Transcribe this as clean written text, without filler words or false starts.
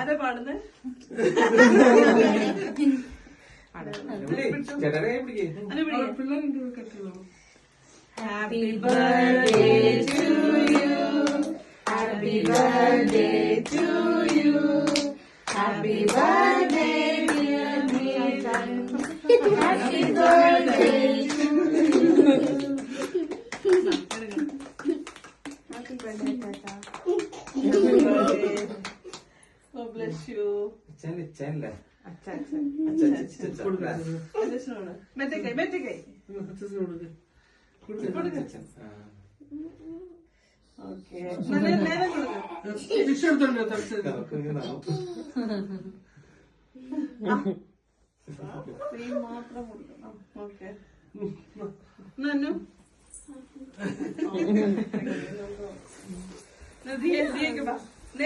ആരാ പാടുന്നത്? Happy birthday to you. Happy birthday to you. Happy birthday dear Nathan. Happy birthday to you. Happy birthday Tata. Happy birthday. God bless you. अच्छा बैठे गए okay മാത്രം കൊടുക്കണം. Okay നന്നു